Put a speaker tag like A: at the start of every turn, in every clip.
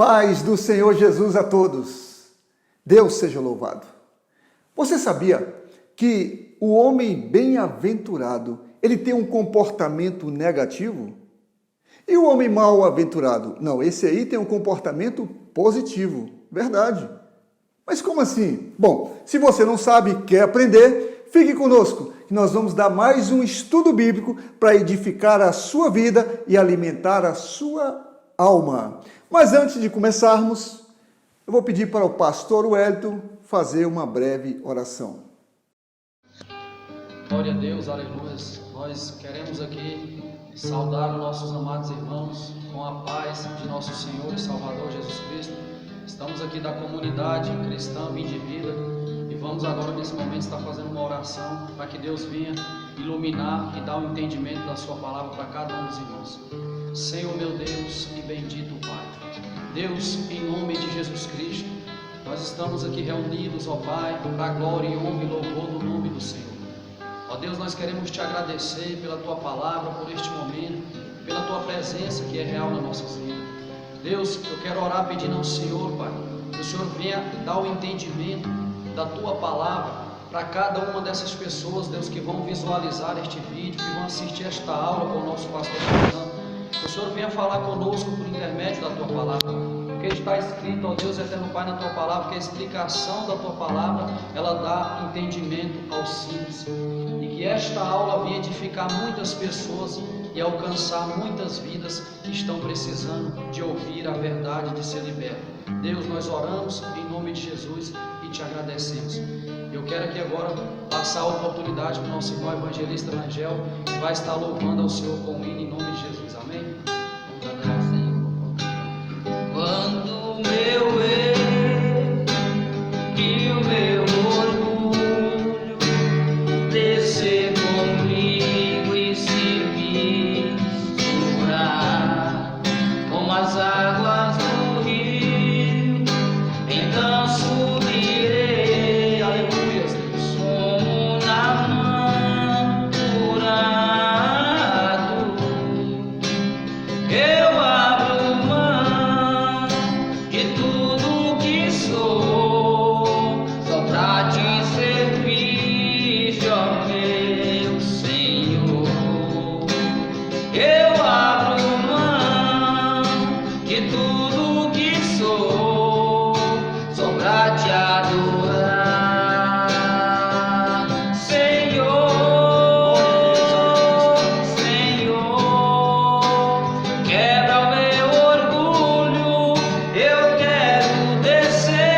A: Paz do Senhor Jesus a todos. Deus seja louvado. Você sabia que o homem bem-aventurado, ele tem um comportamento negativo? E o homem mal-aventurado? Não, esse aí tem um comportamento positivo. Verdade. Mas como assim? Bom, se você não sabe, quer aprender, fique conosco, que nós vamos dar mais um estudo bíblico para edificar a sua vida e alimentar a sua alma. Mas antes de começarmos, eu vou pedir para o pastor Wellington fazer uma breve oração.
B: Glória a Deus, aleluia. Nós queremos aqui saudar os nossos amados irmãos com a paz de nosso Senhor e Salvador Jesus Cristo. Estamos aqui da comunidade cristã Vim de Vida e vamos agora nesse momento estar fazendo uma oração para que Deus venha iluminar e dar o entendimento da sua palavra para cada um dos irmãos. Senhor meu Deus e bendito Pai, Deus, em nome de Jesus Cristo, nós estamos aqui reunidos, ó Pai, para a glória e honra e louvor do nome do Senhor. Ó Deus, nós queremos te agradecer pela tua palavra, por este momento, pela tua presença que é real nas nossas vidas. Deus, eu quero orar pedindo ao Senhor, Pai, que o Senhor venha dar o entendimento da tua palavra para cada uma dessas pessoas, Deus, que vão visualizar este vídeo, que vão assistir esta aula com o nosso pastor Fernando. Que o Senhor venha falar conosco por intermédio da tua palavra, porque está escrito, ó Deus eterno Pai, na tua palavra, que a explicação da tua palavra, ela dá entendimento aos simples, e que esta aula venha edificar muitas pessoas e alcançar muitas vidas que estão precisando de ouvir a verdade, de ser liberto. Deus, nós oramos em nome de Jesus e te agradecemos. Eu quero aqui agora passar a oportunidade para o nosso irmão evangelista Rangel, que vai estar louvando ao Senhor com o hino em nome de Jesus. Amém?
C: Quando o meu eu e o meu orgulho descer comigo e se misturar com as águas do rio, então subirei,
B: Aleluia, Deus.
C: como namorado. Eu abro mão de tudo que sou, só pra te servir, ó meu Senhor. Eu abro mão de tudo que sou, só pra te adorar, Senhor, Senhor. Quebra o meu orgulho, eu quero descer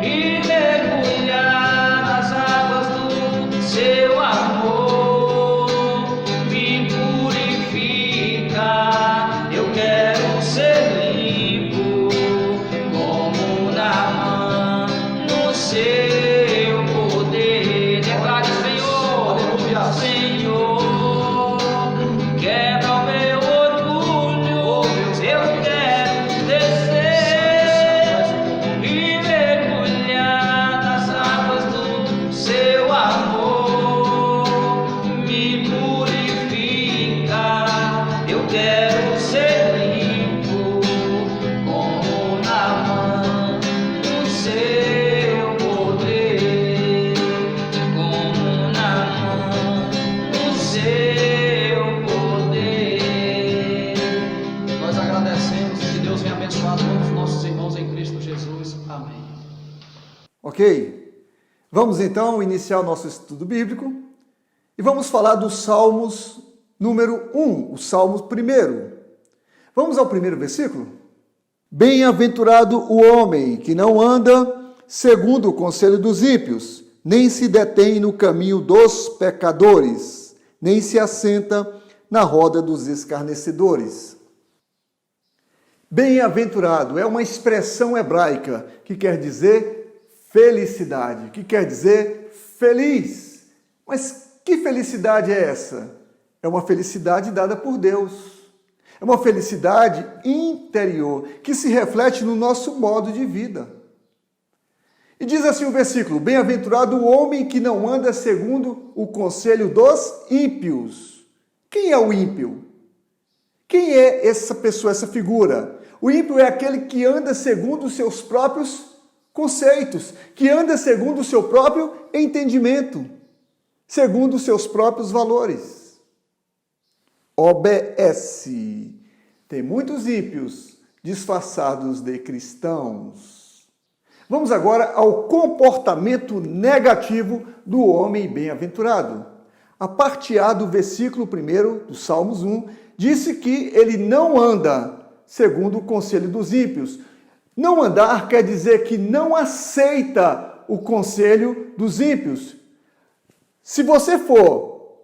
C: e mergulhar nas águas do seu amor. Me purifica, eu quero ser limpo, como Naamã, no seu poder. Declare, Senhor,
B: Aleluia.
C: Senhor, quebra o meu orgulho, eu quero descer e mergulhar nas águas do seu amor. Me purifica, eu quero ser limpo, como Naamã, no seu poder, como Naamã, no seu poder.
B: Nós agradecemos e que Deus venha abençoar todos os nossos irmãos em Cristo Jesus. Amém.
A: Ok? Vamos então iniciar o nosso estudo bíblico e vamos falar dos Salmos número 1, o Salmo 1. Vamos ao primeiro versículo? Bem-aventurado o homem que não anda segundo o conselho dos ímpios, nem se detém no caminho dos pecadores, nem se assenta na roda dos escarnecedores. Bem-aventurado é uma expressão hebraica que quer dizer felicidade, que quer dizer feliz. Mas que felicidade é essa? É uma felicidade dada por Deus. É uma felicidade interior que se reflete no nosso modo de vida. E diz assim o versículo: bem-aventurado o homem que não anda segundo o conselho dos ímpios. Quem é o ímpio? Quem é essa pessoa, essa figura? O ímpio é aquele que anda segundo os seus próprios conceitos, que anda segundo o seu próprio entendimento, segundo os seus próprios valores. OBS. Tem muitos ímpios disfarçados de cristãos. Vamos agora ao comportamento negativo do homem bem-aventurado. A parte A do versículo 1 do Salmos 1 disse que ele não anda segundo o conselho dos ímpios. Não andar quer dizer que não aceita o conselho dos ímpios. Se você for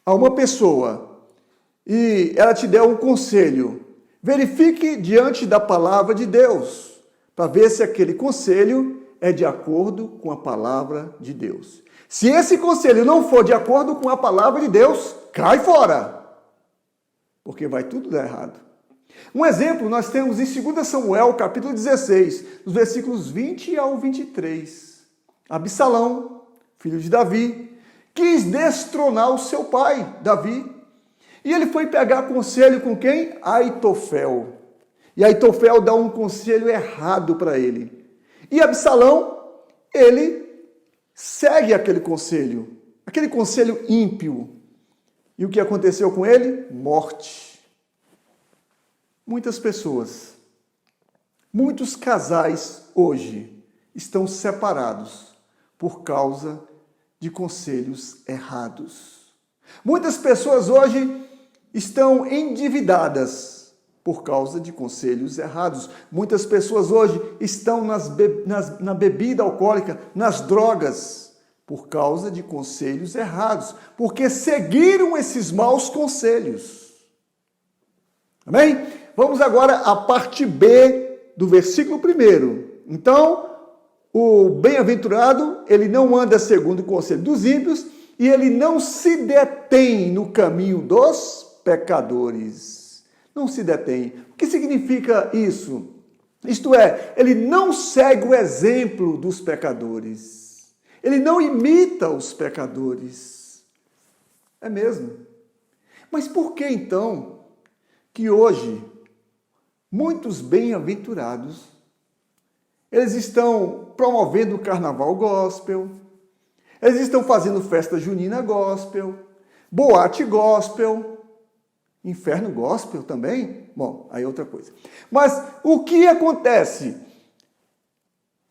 A: a uma pessoa e ela te der um conselho, verifique diante da palavra de Deus, para ver se aquele conselho é de acordo com a palavra de Deus. Se esse conselho não for de acordo com a palavra de Deus, cai fora, porque vai tudo dar errado. Um exemplo nós temos em 2 Samuel, capítulo 16, nos versículos 20 ao 23. Absalão, filho de Davi, quis destronar o seu pai, Davi. E ele foi pegar conselho com quem? Aitofel. E Aitofel dá um conselho errado para ele. E Absalão, ele segue aquele conselho ímpio. E o que aconteceu com ele? Morte. Muitas pessoas, muitos casais hoje estão separados por causa de conselhos errados. Muitas pessoas hoje estão endividadas por causa de conselhos errados. Muitas pessoas hoje estão na bebida alcoólica, nas drogas, por causa de conselhos errados, porque seguiram esses maus conselhos. Amém? Vamos agora à parte B do versículo 1. Então, o bem-aventurado, ele não anda segundo o conselho dos ímpios e ele não se detém no caminho dos pecadores. Não se detém. O que significa isso? Isto é, ele não segue o exemplo dos pecadores. Ele não imita os pecadores. É mesmo. Mas por que então que hoje muitos bem-aventurados, eles estão promovendo o carnaval gospel, eles estão fazendo festa junina gospel, boate gospel, inferno gospel também? Bom, aí é outra coisa. Mas o que acontece?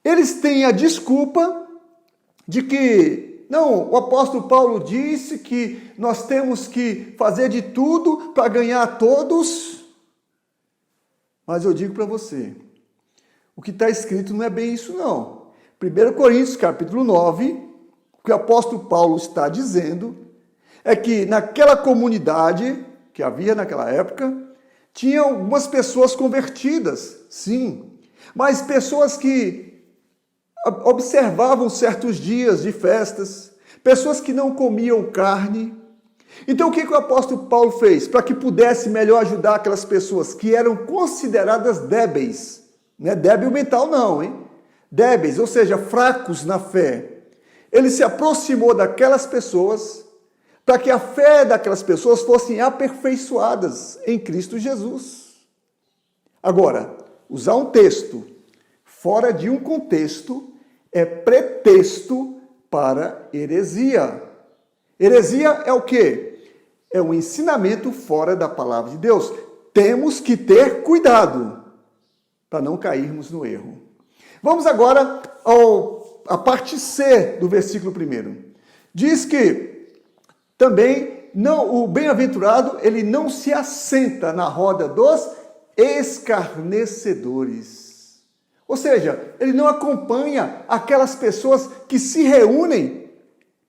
A: Eles têm a desculpa de que, não, o apóstolo Paulo disse que nós temos que fazer de tudo para ganhar a todos. Mas eu digo para você, o que está escrito não é bem isso não. 1 Coríntios capítulo 9, o que o apóstolo Paulo está dizendo é que naquela comunidade que havia naquela época, tinha algumas pessoas convertidas, sim, mas pessoas que observavam certos dias de festas, pessoas que não comiam carne. Então, o que o apóstolo Paulo fez? Para que pudesse melhor ajudar aquelas pessoas que eram consideradas débeis. Não é débil mental não, hein? Débeis, ou seja, fracos na fé. Ele se aproximou daquelas pessoas para que a fé daquelas pessoas fossem aperfeiçoadas em Cristo Jesus. Agora, usar um texto fora de um contexto é pretexto para heresia. Heresia é o quê? É um ensinamento fora da palavra de Deus. Temos que ter cuidado para não cairmos no erro. Vamos agora à parte C do versículo 1. Diz que também o bem-aventurado, ele não se assenta na roda dos escarnecedores. Ou seja, ele não acompanha aquelas pessoas que se reúnem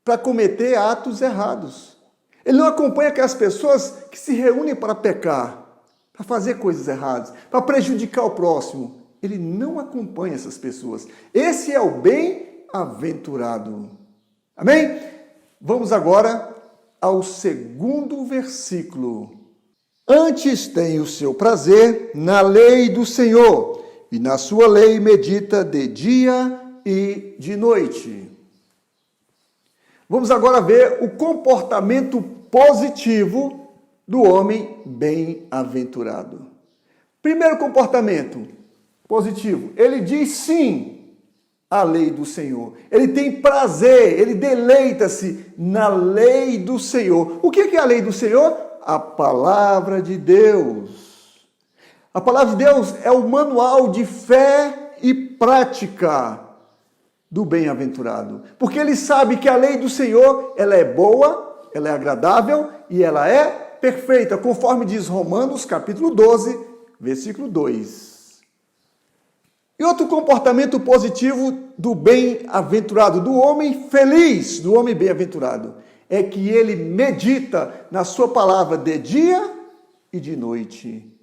A: para cometer atos errados. Ele não acompanha aquelas pessoas que se reúnem para pecar, para fazer coisas erradas, para prejudicar o próximo. Ele não acompanha essas pessoas. Esse é o bem-aventurado. Amém? Vamos agora ao segundo versículo. Antes tem o seu prazer na lei do Senhor, e na sua lei medita de dia e de noite. Vamos agora ver o comportamento positivo do homem bem-aventurado. Primeiro comportamento positivo, ele diz sim à lei do Senhor. Ele tem prazer, ele deleita-se na lei do Senhor. O que é a lei do Senhor? A palavra de Deus. A palavra de Deus é o manual de fé e prática do bem-aventurado. Porque ele sabe que a lei do Senhor, ela é boa, ela é agradável e ela é perfeita, conforme diz Romanos capítulo 12, versículo 2. E outro comportamento positivo do bem-aventurado, do homem feliz, do homem bem-aventurado, é que ele medita na sua palavra de dia e de noite.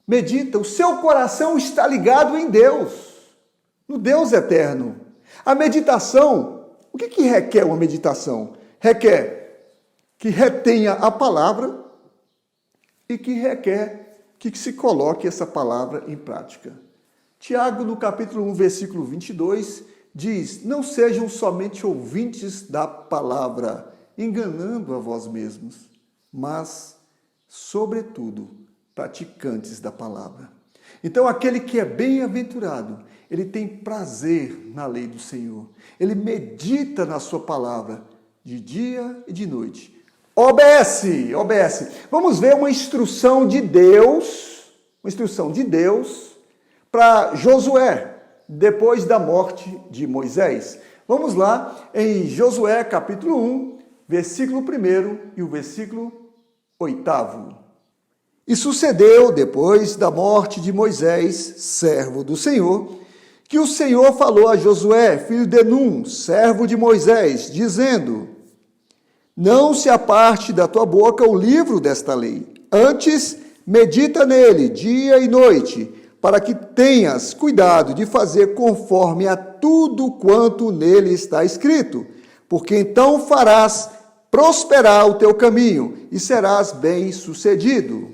A: Medita, o seu coração está ligado em Deus, no Deus eterno. A meditação, o que requer uma meditação? Requer que retenha a palavra e que requer que se coloque essa palavra em prática. Tiago, no capítulo 1, versículo 22, diz: não sejam somente ouvintes da palavra, enganando a vós mesmos, mas, sobretudo, praticantes da palavra. Então, aquele que é bem-aventurado, ele tem prazer na lei do Senhor. Ele medita na sua palavra de dia e de noite. Obedece. Vamos ver uma instrução de Deus para Josué, depois da morte de Moisés. Vamos lá em Josué capítulo 1, versículo 1 e o versículo 8. E sucedeu, depois da morte de Moisés, servo do Senhor, que o Senhor falou a Josué, filho de Num, servo de Moisés, dizendo: não se aparte da tua boca o livro desta lei, antes medita nele dia e noite, para que tenhas cuidado de fazer conforme a tudo quanto nele está escrito, porque então farás prosperar o teu caminho e serás bem-sucedido.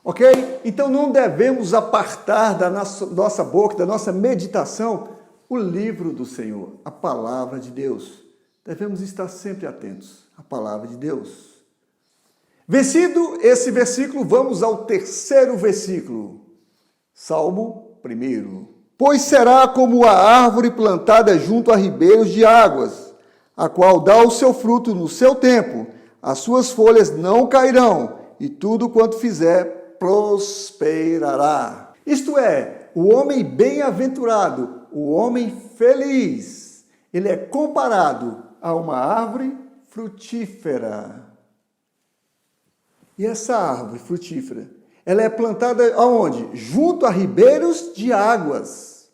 A: Ok? Então não devemos apartar da nossa boca, da nossa meditação, o livro do Senhor, a palavra de Deus. Devemos estar sempre atentos à palavra de Deus. Vencido esse versículo, vamos ao terceiro versículo. Salmo 1. Pois será como a árvore plantada junto a ribeiros de águas, a qual dá o seu fruto no seu tempo, as suas folhas não cairão, e tudo quanto fizer prosperará. Isto é, o homem bem-aventurado, o homem feliz, ele é comparado a uma árvore frutífera. E essa árvore frutífera, ela é plantada aonde? Junto a ribeiros de águas.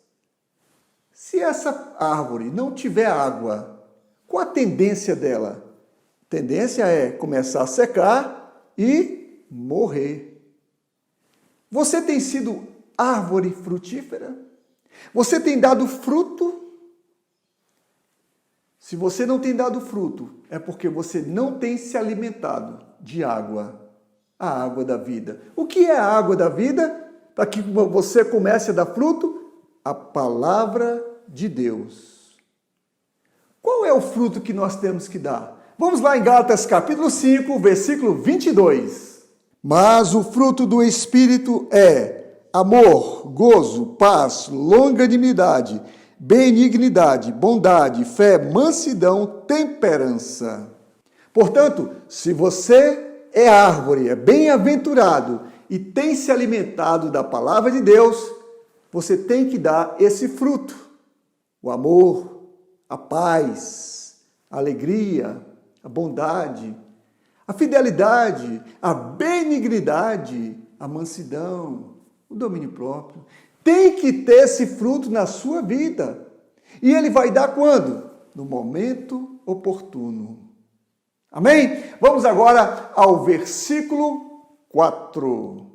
A: Se essa árvore não tiver água, qual a tendência dela? A tendência é começar a secar e morrer. Você tem sido árvore frutífera? Você tem dado fruto? Se você não tem dado fruto, é porque você não tem se alimentado de água, a água da vida. O que é a água da vida? Para que você comece a dar fruto? A palavra de Deus. Qual é o fruto que nós temos que dar? Vamos lá em Gálatas capítulo 5, versículo 22. Mas o fruto do Espírito é amor, gozo, paz, longanimidade, benignidade, bondade, fé, mansidão, temperança. Portanto, se você é árvore, é bem-aventurado e tem se alimentado da palavra de Deus, você tem que dar esse fruto. O amor, a paz, a alegria, a bondade, a fidelidade, a benignidade, a mansidão, o domínio próprio. Tem que ter esse fruto na sua vida. E ele vai dar quando? No momento oportuno. Amém? Vamos agora ao versículo 4.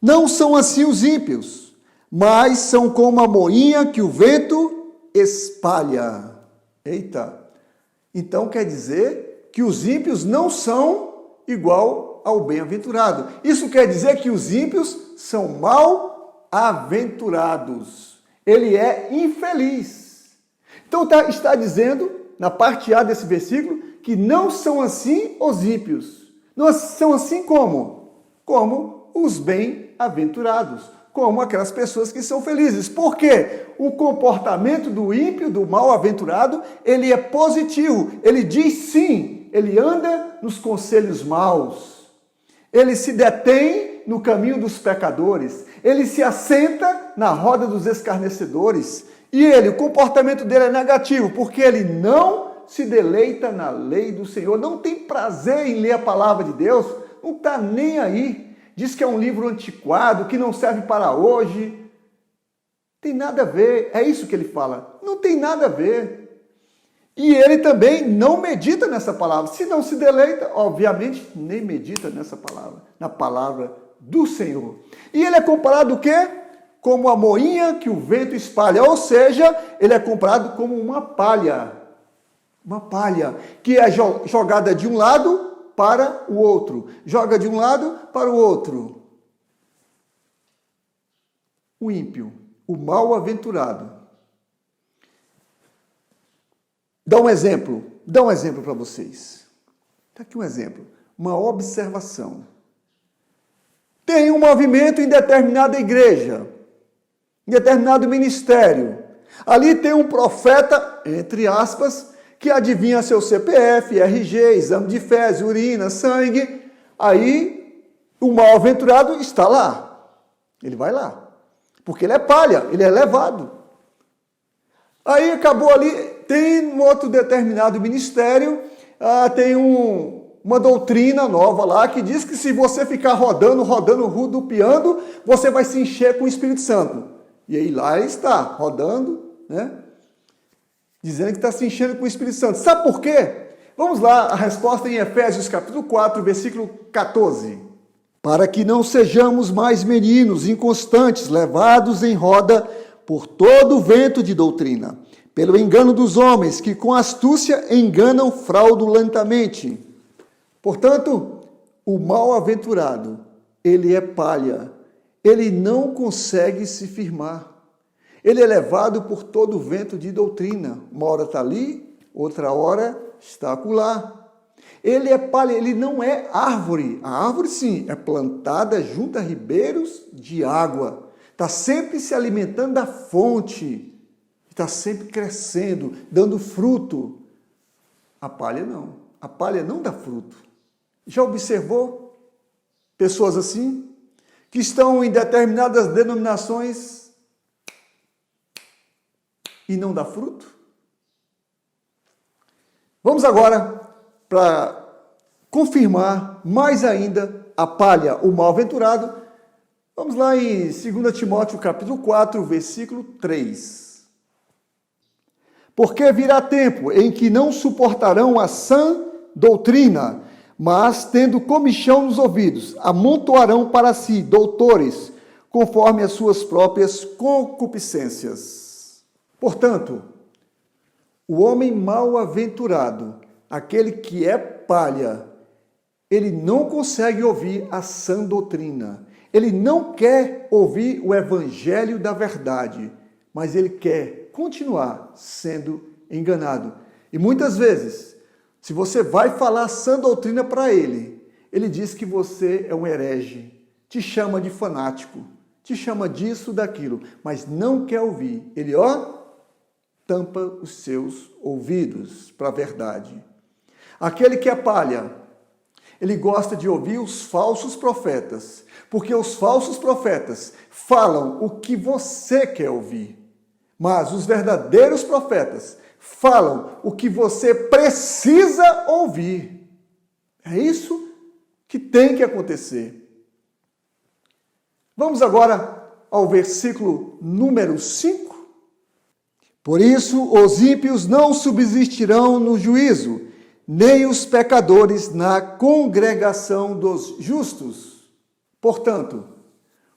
A: Não são assim os ímpios, mas são como a moinha que o vento espalha. Eita! Então quer dizer que os ímpios não são igual ao bem-aventurado. Isso quer dizer que os ímpios são mal-aventurados. Ele é infeliz. Então está dizendo, na parte A desse versículo, que não são assim os ímpios. Não são assim como? Como os bem-aventurados. bem-aventurados, como aquelas pessoas que são felizes. Por quê? O comportamento do ímpio, do mal-aventurado, ele é positivo. Ele diz sim, ele anda nos conselhos maus. Ele se detém no caminho dos pecadores. Ele se assenta na roda dos escarnecedores. E o comportamento dele é negativo, porque ele não se deleita na lei do Senhor, não tem prazer em ler a palavra de Deus, não está nem aí. Diz que é um livro antiquado, que não serve para hoje. Tem nada a ver, é isso que ele fala. Não tem nada a ver. E ele também não medita nessa palavra. Se não se deleita, obviamente, nem medita nessa palavra, na palavra do Senhor. E ele é comparado o quê? Como a moinha que o vento espalha. Ou seja, ele é comparado como uma palha. Uma palha que é jogada de um lado para o outro. Joga de um lado para o outro. O ímpio, o mal-aventurado. Dá um exemplo para vocês. Está aqui um exemplo, uma observação. Tem um movimento em determinada igreja, em determinado ministério. Ali tem um profeta, entre aspas, que adivinha seu CPF, RG, exame de fezes, urina, sangue. Aí o mal-aventurado está lá. Ele vai lá. Porque ele é palha, ele é levado. Aí acabou ali, tem um outro determinado ministério, tem uma doutrina nova lá que diz que se você ficar rodando, rodopiando, você vai se encher com o Espírito Santo. E aí lá ele está, rodando, né? Dizendo que está se enchendo com o Espírito Santo. Sabe por quê? Vamos lá, a resposta em Efésios capítulo 4, versículo 14. Para que não sejamos mais meninos inconstantes, levados em roda por todo o vento de doutrina, pelo engano dos homens, que com astúcia enganam fraudulentamente. Portanto, o mal-aventurado, ele é palha, ele não consegue se firmar. Ele é levado por todo o vento de doutrina. Uma hora está ali, outra hora está acolá. Ele é palha, ele não é árvore. A árvore, sim, é plantada junto a ribeiros de água. Está sempre se alimentando da fonte. Está sempre crescendo, dando fruto. A palha não. A palha não dá fruto. Já observou pessoas assim? Que estão em determinadas denominações e não dá fruto? Vamos agora para confirmar mais ainda a palha, o mal-aventurado. Vamos lá em 2 Timóteo capítulo 4, versículo 3. Porque virá tempo em que não suportarão a sã doutrina, mas, tendo comichão nos ouvidos, amontoarão para si doutores, conforme as suas próprias concupiscências. Portanto, o homem mal-aventurado, aquele que é palha, ele não consegue ouvir a sã doutrina. Ele não quer ouvir o evangelho da verdade, mas ele quer continuar sendo enganado. E muitas vezes, se você vai falar sã doutrina para ele, ele diz que você é um herege, te chama de fanático, te chama disso, daquilo, mas não quer ouvir. Ele, tampa os seus ouvidos para a verdade. Aquele que é palha, ele gosta de ouvir os falsos profetas, porque os falsos profetas falam o que você quer ouvir, mas os verdadeiros profetas falam o que você precisa ouvir. É isso que tem que acontecer. Vamos agora ao versículo número 5. Por isso, os ímpios não subsistirão no juízo, nem os pecadores na congregação dos justos. Portanto,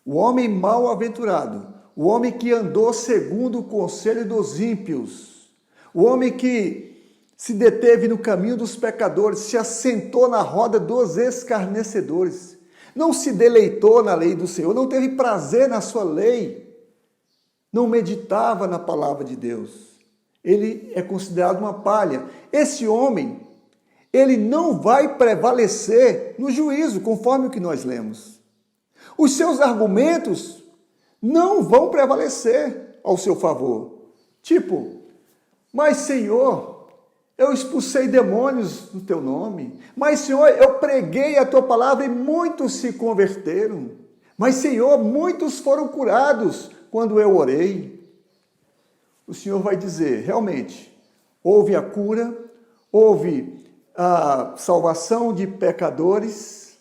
A: o homem mal-aventurado, o homem que andou segundo o conselho dos ímpios, o homem que se deteve no caminho dos pecadores, se assentou na roda dos escarnecedores, não se deleitou na lei do Senhor, não teve prazer na sua lei, não meditava na palavra de Deus. Ele é considerado uma palha. Esse homem, ele não vai prevalecer no juízo, conforme o que nós lemos. Os seus argumentos não vão prevalecer ao seu favor. Tipo, mas Senhor, eu expulsei demônios no teu nome. Mas Senhor, eu preguei a tua palavra e muitos se converteram. Mas Senhor, muitos foram curados quando eu orei. O Senhor vai dizer, realmente, houve a cura, houve a salvação de pecadores,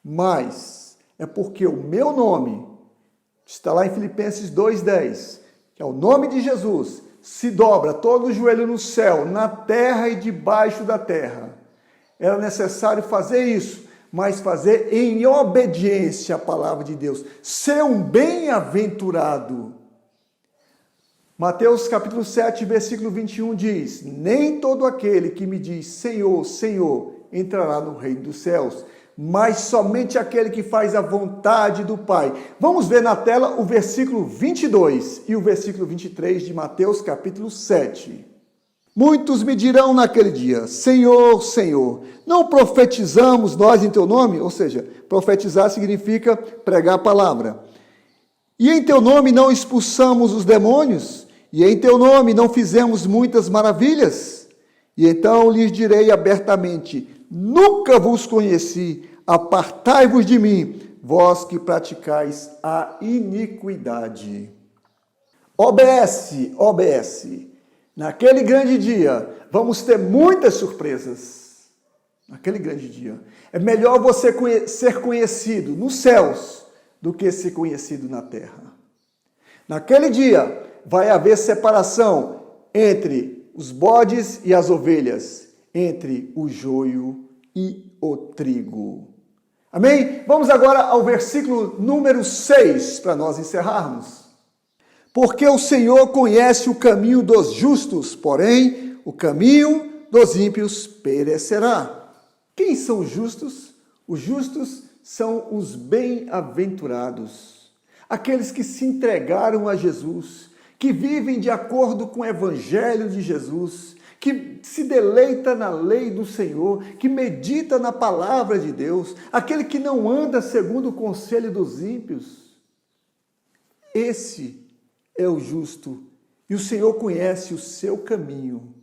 A: mas é porque o meu nome, está lá em Filipenses 2,10, que é o nome de Jesus, se dobra todo o joelho no céu, na terra e debaixo da terra. Era necessário fazer isso, mas fazer em obediência à palavra de Deus. Ser um bem-aventurado. Mateus capítulo 7, versículo 21 diz, nem todo aquele que me diz Senhor, Senhor, entrará no reino dos céus, mas somente aquele que faz a vontade do Pai. Vamos ver na tela o versículo 22 e o versículo 23 de Mateus capítulo 7. Muitos me dirão naquele dia, Senhor, Senhor, não profetizamos nós em teu nome? Ou seja, profetizar significa pregar a palavra. E em teu nome não expulsamos os demônios? E em teu nome não fizemos muitas maravilhas? E então lhes direi abertamente, nunca vos conheci, apartai-vos de mim, vós que praticais a iniquidade. Obedece. Naquele grande dia, vamos ter muitas surpresas. Naquele grande dia. É melhor você ser conhecido nos céus do que ser conhecido na terra. Naquele dia, vai haver separação entre os bodes e as ovelhas, entre o joio e o trigo. Amém? Vamos agora ao versículo número 6, para nós encerrarmos. Porque o Senhor conhece o caminho dos justos, porém, o caminho dos ímpios perecerá. Quem são os justos? Os justos são os bem-aventurados, aqueles que se entregaram a Jesus, que vivem de acordo com o evangelho de Jesus, que se deleita na lei do Senhor, que medita na palavra de Deus, aquele que não anda segundo o conselho dos ímpios. Esse é o justo, e o Senhor conhece o seu caminho.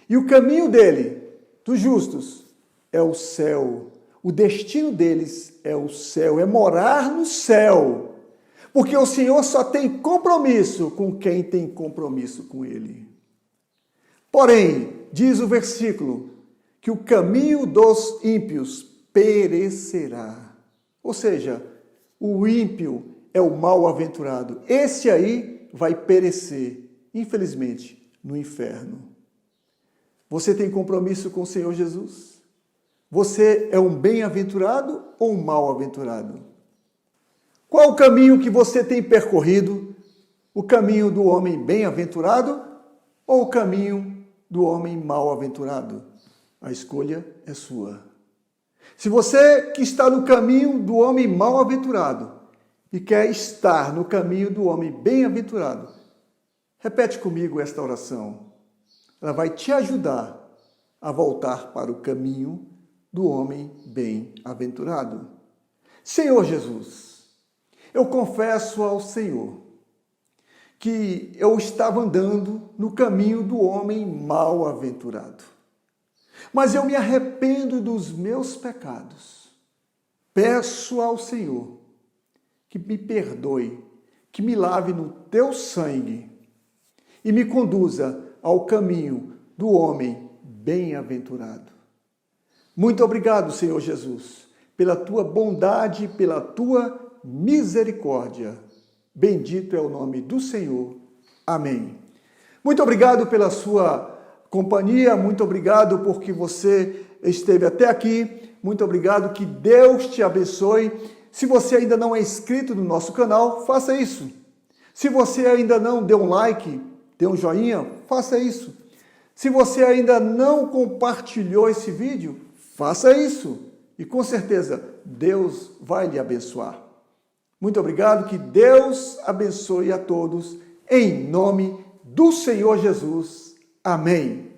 A: E o caminho dele, dos justos, é o céu. O destino deles é o céu, é morar no céu. Porque o Senhor só tem compromisso com quem tem compromisso com Ele. Porém, diz o versículo, que o caminho dos ímpios perecerá. Ou seja, o ímpio é o mal-aventurado. Esse aí vai perecer, infelizmente, no inferno. Você tem compromisso com o Senhor Jesus? Você é um bem-aventurado ou um mal-aventurado? Qual o caminho que você tem percorrido? O caminho do homem bem-aventurado ou o caminho do homem mal-aventurado? A escolha é sua. Se você que está no caminho do homem mal-aventurado e quer estar no caminho do homem bem-aventurado, repete comigo esta oração. Ela vai te ajudar a voltar para o caminho do homem bem-aventurado. Senhor Jesus, eu confesso ao Senhor que eu estava andando no caminho do homem mal-aventurado. Mas eu me arrependo dos meus pecados. Peço ao Senhor que me perdoe, que me lave no teu sangue e me conduza ao caminho do homem bem-aventurado. Muito obrigado, Senhor Jesus, pela tua bondade, pela tua misericórdia. Bendito é o nome do Senhor. Amém. Muito obrigado pela sua companhia, muito obrigado porque você esteve até aqui, muito obrigado, que Deus te abençoe. Se você ainda não é inscrito no nosso canal, faça isso. Se você ainda não deu um like, dê um joinha, faça isso. Se você ainda não compartilhou esse vídeo, faça isso. E com certeza Deus vai lhe abençoar. Muito obrigado, que Deus abençoe a todos, em nome do Senhor Jesus. Amém.